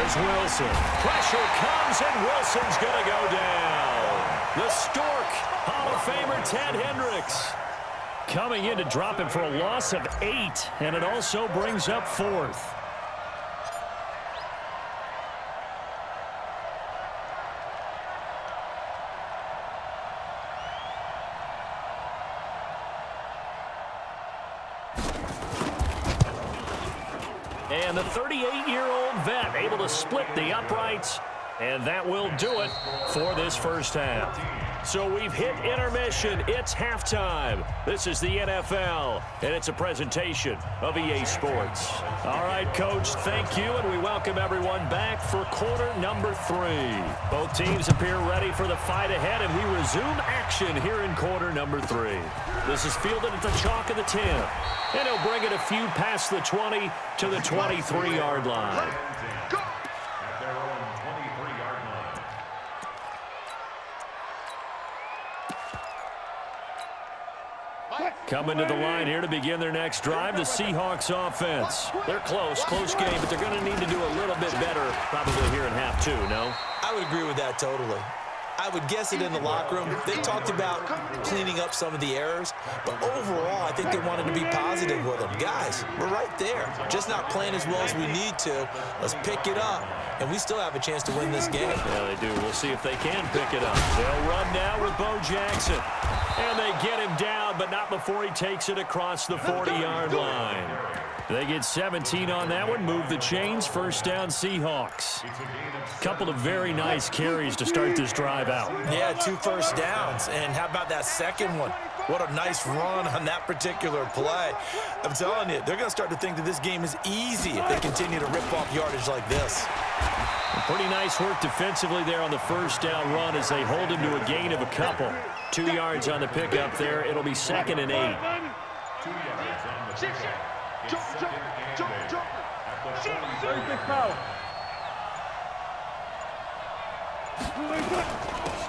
Here's Wilson. Pressure comes, and Wilson's going to go down. The Stork, Hall of Famer Ted Hendricks, coming in to drop him for a loss of 8, and it also brings up 4th. And the 38-year-old vet able to split the uprights, and that will do it for this first half. So we've hit intermission. It's halftime. This is the NFL, and it's a presentation of EA Sports. All right, Coach, thank you, and we welcome everyone back for quarter number 3. Both teams appear ready for the fight ahead, and we resume action here in quarter number 3. This is fielded at the chalk of the 10, and he'll bring it a few past the 20 to the 23-yard line. Coming to the line here to begin their next drive, the Seahawks offense. They're close game, but they're going to need to do a little bit better probably here in half 2, no? I would agree with that totally. I would guess it in the locker room. They talked about cleaning up some of the errors, but overall, I think they wanted to be positive with them. Guys, we're right there. Just not playing as well as we need to. Let's pick it up, and we still have a chance to win this game. Yeah, they do. We'll see if they can pick it up. They'll run now with Bo Jackson. And they get him down, but not before he takes it across the 40-yard line. They get 17 on that one, move the chains, first down Seahawks. Couple of very nice carries to start this drive out. Yeah, 2 first downs. And how about that second one? What a nice run on that particular play. I'm telling you, they're going to start to think that this game is easy if they continue to rip off yardage like this. Pretty nice work defensively there on the first down run as they hold him to a gain of a couple. 2 yards on the pickup there. It'll be 2nd and 8. 2 yards on the pickup.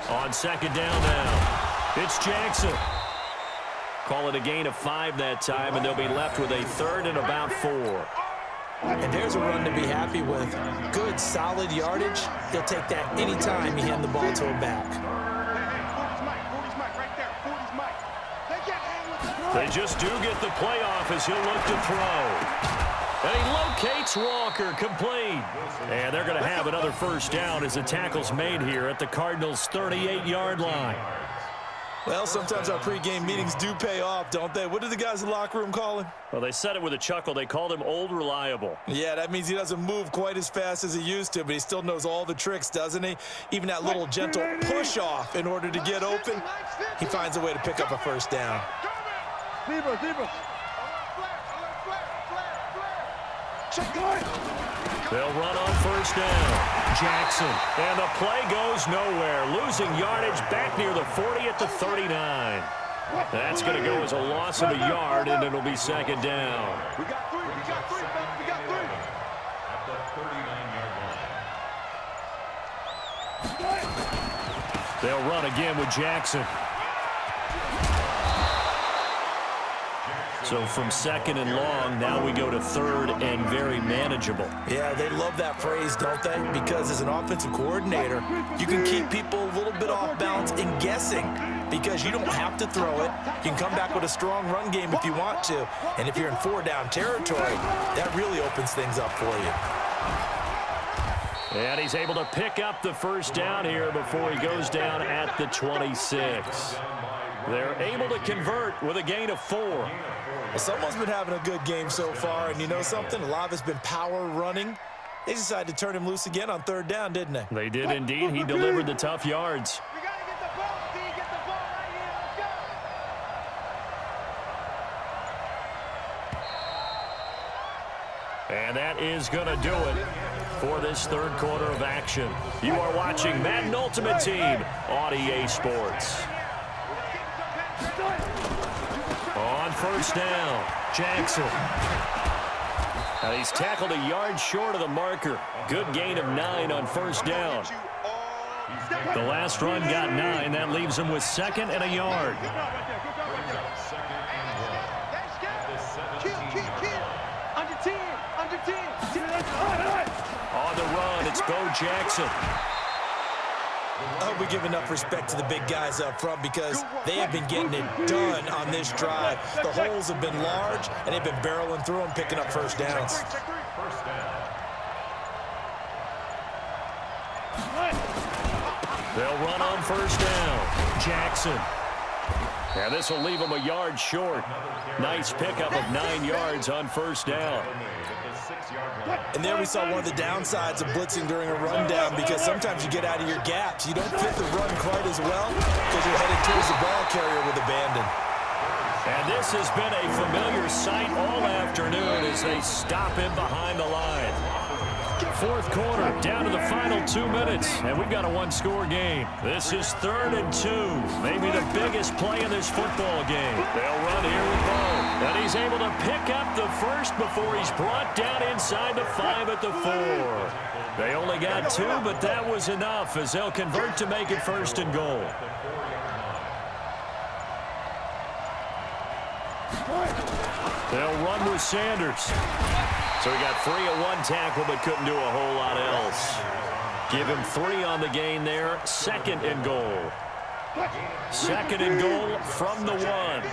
On 2nd down now, it's Jackson. Call it a gain of 5 that time, and they'll be left with a 3rd and about 4. And there's a run to be happy with. Good, solid yardage. He'll take that anytime you hand the ball to him back. They just do get the playoff as he'll look to throw. And he locates Walker, complete. And they're going to have another first down as the tackle's made here at the Cardinals' 38-yard line. Well, sometimes our pregame meetings do pay off, don't they? What do the guys in the locker room call him? Well, they said it with a chuckle. They called him Old Reliable. Yeah, that means he doesn't move quite as fast as he used to, but he still knows all the tricks, doesn't he? Even that little gentle push-off in order to get open, he finds a way to pick up a first down. They'll run on first down. Jackson. And the play goes nowhere. Losing yardage back near the 40 at the 39. That's going to go as a loss of a yard, and it'll be 2nd down. We got 3. At the 39-yard line. They'll run again with Jackson. So from 2nd and long, now we go to 3rd and very manageable. Yeah, they love that phrase, don't they? Because as an offensive coordinator, you can keep people a little bit off balance and guessing because you don't have to throw it. You can come back with a strong run game if you want to. And if you're in 4-down territory, that really opens things up for you. And he's able to pick up the first down here before he goes down at the 26. They're able to convert with a gain of 4. Well, someone's been having a good game so far, and you know something? A lot of it's been power running. They decided to turn him loose again on 3rd down, didn't they? They did indeed. He delivered the tough yards. We got to get the ball, D. Get the ball right here. Let's go. And that is going to do it for this 3rd quarter of action. You are watching Madden Ultimate Team on EA Sports. On first down, Jackson. And he's tackled a yard short of the marker. Good gain of 9 on first down. The last run got 9. That leaves him with 2nd and a yard. On the run, Bo Jackson. I hope we give enough respect to the big guys up front because they have been getting it done on this drive. The holes have been large, and they've been barreling through them, picking up first downs. They'll run on first down. Jackson. And this will leave them a yard short. Nice pickup of 9 yards on first down. And there we saw one of the downsides of blitzing during a rundown because sometimes you get out of your gaps. You don't fit the run quite as well because you're headed towards the ball carrier with abandon. And this has been a familiar sight all afternoon as they stop him behind the line. Fourth quarter, down to the final 2 minutes, and we've got a one-score game. This is 3rd and 2, maybe the biggest play in this football game. They'll run here with Bo, and he's able to pick up the first before he's brought down inside the 5 at the 4. They only got 2, but that was enough as they'll convert to make it 1st and goal. They'll run with Sanders. So he got 3 at one tackle, but couldn't do a whole lot else. Give him 3 on the gain there. 2nd and goal. 2nd and goal from the 1.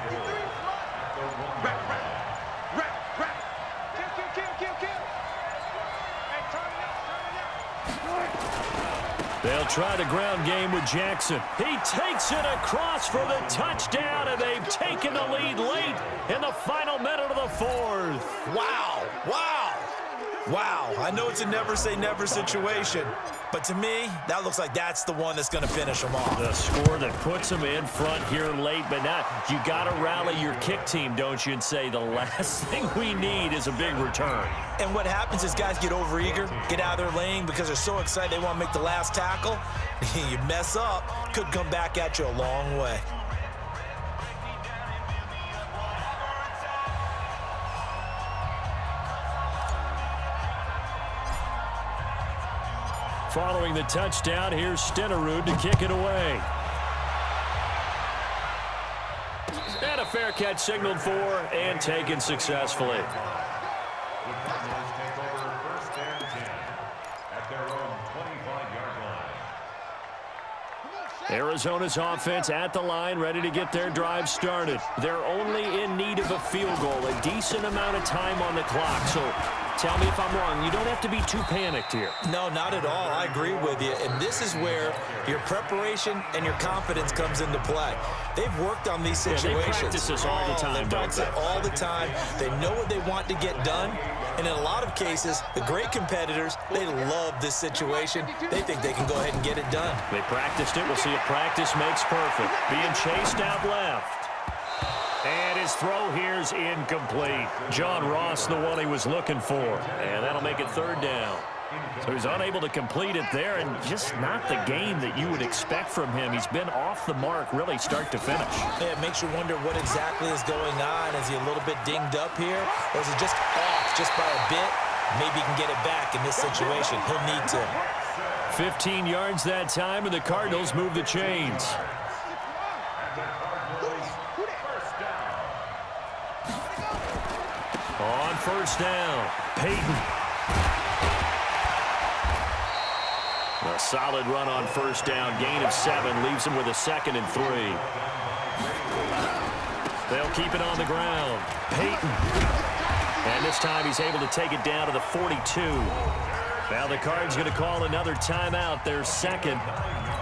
They'll try the ground game with Jackson. He takes it across for the touchdown, and they've taken the lead late in the final minute of the 4th. Wow, wow, wow. I know it's a never-say-never situation, but to me, that looks like that's the one that's going to finish them off. The score that puts them in front here late, but not. You got to rally your kick team, don't you, and say the last thing we need is a big return. And what happens is guys get overeager, get out of their lane because they're so excited they want to make the last tackle. You mess up, could come back at you a long way. Following the touchdown, here's Stenerud to kick it away. And a fair catch signaled for and taken successfully. Arizona's offense at the line, ready to get their drive started. They're only in need of a field goal, a decent amount of time on the clock. So tell me if I'm wrong. You don't have to be too panicked here. No, not at all. I agree with you. And this is where your preparation and your confidence comes into play. They've worked on these situations. Yeah, they practice this all the time, they practice it all the time. They know what they want to get done. And in a lot of cases, the great competitors, they love this situation. They think they can go ahead and get it done. They practiced it. We'll see if practice makes perfect. Being chased out left. And his throw here's incomplete. John Ross, the one he was looking for. And that'll make it 3rd down. So he's unable to complete it there, and just not the game that you would expect from him. He's been off the mark really start to finish. Yeah, it makes you wonder what exactly is going on. Is he a little bit dinged up here, or is he just off just by a bit? Maybe he can get it back in this situation. He'll need to. 15 yards that time, and the Cardinals move the chains. On first down, Peyton. A solid run on first down, gain of 7, leaves him with a 2nd and 3. They'll keep it on the ground. Peyton. And this time he's able to take it down to the 42. Now the Cards going to call another timeout, their 2nd,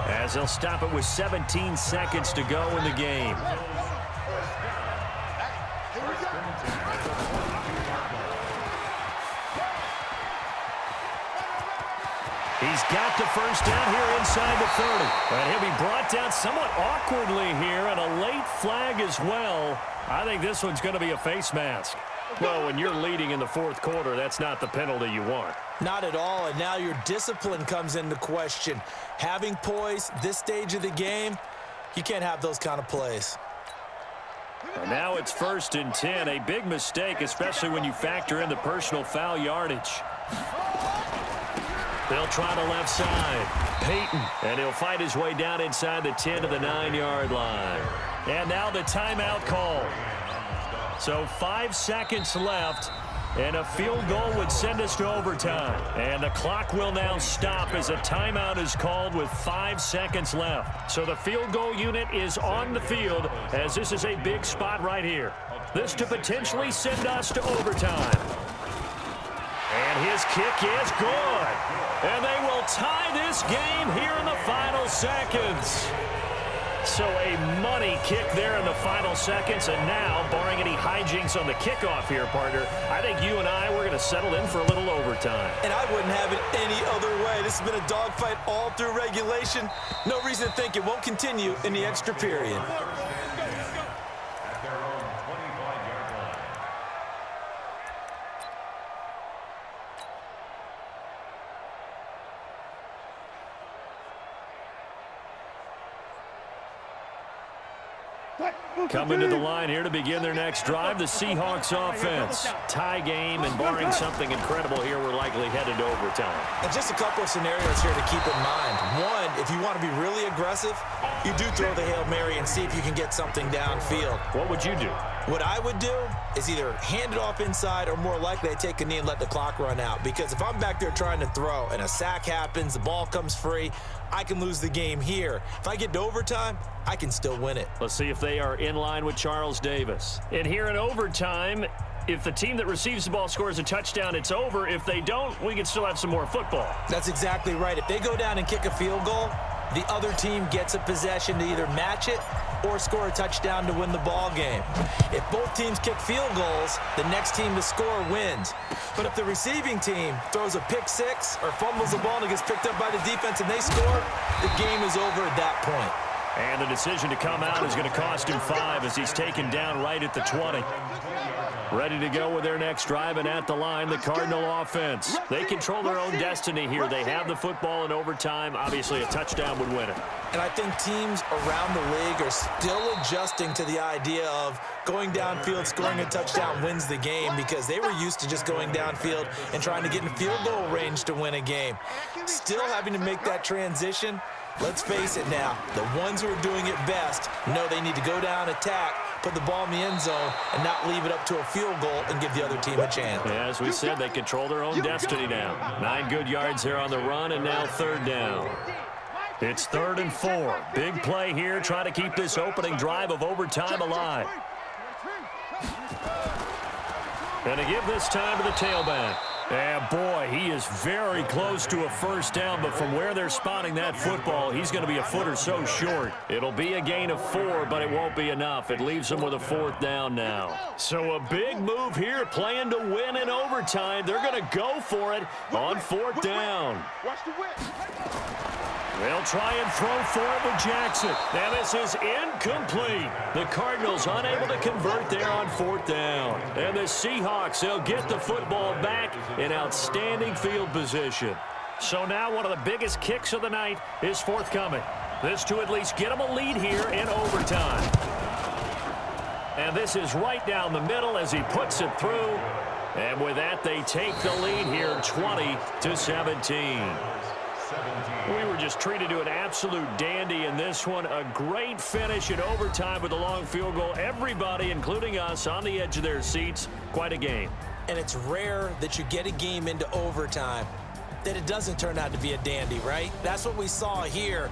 as they'll stop it with 17 seconds to go in the game. He's got the first down here inside the 30. And he'll be brought down somewhat awkwardly here, and a late flag as well. I think this one's going to be a face mask. Well, when you're leading in the 4th quarter, that's not the penalty you want. Not at all, and now your discipline comes into question. Having poise this stage of the game, you can't have those kind of plays. And now it's 1st and 10, a big mistake, especially when you factor in the personal foul yardage. They'll try the left side. Peyton. And he'll fight his way down inside the 10 to the 9-yard line. And now the timeout call. So 5 seconds left. and a field goal would send us to overtime. And the clock will now stop as a timeout is called with 5 seconds left. So the field goal unit is on the field as this is a big spot right here. This to potentially send us to overtime. And his kick is good. And they will tie this game here in the final seconds. So a money kick there in the final seconds. And now, barring any hijinks on the kickoff here, partner, I think you and I, we're going to settle in for a little overtime. And I wouldn't have it any other way. This has been a dogfight all through regulation. No reason to think it won't continue in the extra period. Coming to the line here to begin their next drive, the Seahawks offense. Tie game, and barring something incredible here, we're likely headed to overtime. And just a couple of scenarios here to keep in mind. One, if you want to be really aggressive, you do throw the Hail Mary and see if you can get something downfield. What would you do? What I would do is either hand it off inside or more likely I take a knee and let the clock run out. Because if I'm back there trying to throw and a sack happens, the ball comes free, I can lose the game here. If I get to overtime, I can still win it. Let's see if they are in line with Charles Davis. And here in overtime, if the team that receives the ball scores a touchdown, it's over. If they don't, we can still have some more football. That's exactly right. If they go down and kick a field goal, the other team gets a possession to either match it or score a touchdown to win the ball game. If both teams kick field goals, the next team to score wins. But if the receiving team throws a pick six or fumbles the ball and it gets picked up by the defense and they score, the game is over at that point. And the decision to come out is going to cost him 5 as he's taken down right at the 20. Ready to go with their next drive, and at the line, the Cardinal offense. They control their own destiny here. They have the football in overtime. Obviously, a touchdown would win it. And I think teams around the league are still adjusting to the idea of going downfield, scoring a touchdown wins the game, because they were used to just going downfield and trying to get in field goal range to win a game. Still having to make that transition. Let's face it now, the ones who are doing it best know they need to go down, attack, put the ball in the end zone, and not leave it up to a field goal and give the other team a chance. Yeah, as we said, they control their own destiny now. 9 good yards there on the run, and now 3rd down. It's 3rd and 4. Big play here, try to keep this opening drive of overtime alive. And to give this time to the tailback. And boy, he is very close to a 1st down, but from where they're spotting that football, he's going to be a foot or so short. It'll be a gain of 4, but it won't be enough. It leaves them with a 4th down now. So a big move here, playing to win in overtime. They're going to go for it on 4th down. Watch the whip. They'll try and throw for it with Jackson. Now this is incomplete. The Cardinals unable to convert there on 4th down. And the Seahawks, they'll get the football back in outstanding field position. So now one of the biggest kicks of the night is forthcoming. This to at least get them a lead here in overtime. And this is right down the middle as he puts it through. And with that, they take the lead here 20-17. We were just treated to an absolute dandy in this one. A great finish in overtime with a long field goal. Everybody, including us, on the edge of their seats. Quite a game. And it's rare that you get a game into overtime that it doesn't turn out to be a dandy, right? That's what we saw here.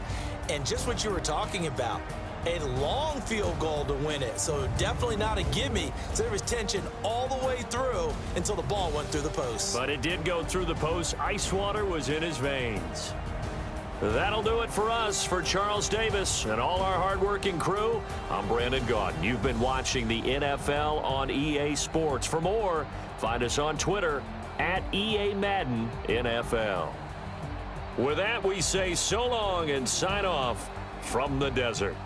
And just what you were talking about. A long field goal to win it. So definitely not a gimme. So there was tension all the way through until the ball went through the post. But it did go through the post. Ice water was in his veins. That'll do it for us. For Charles Davis and all our hardworking crew, I'm Brandon Gaudin. You've been watching the NFL on EA Sports. For more, find us on Twitter at EA Madden NFL. With that, we say so long and sign off from the desert.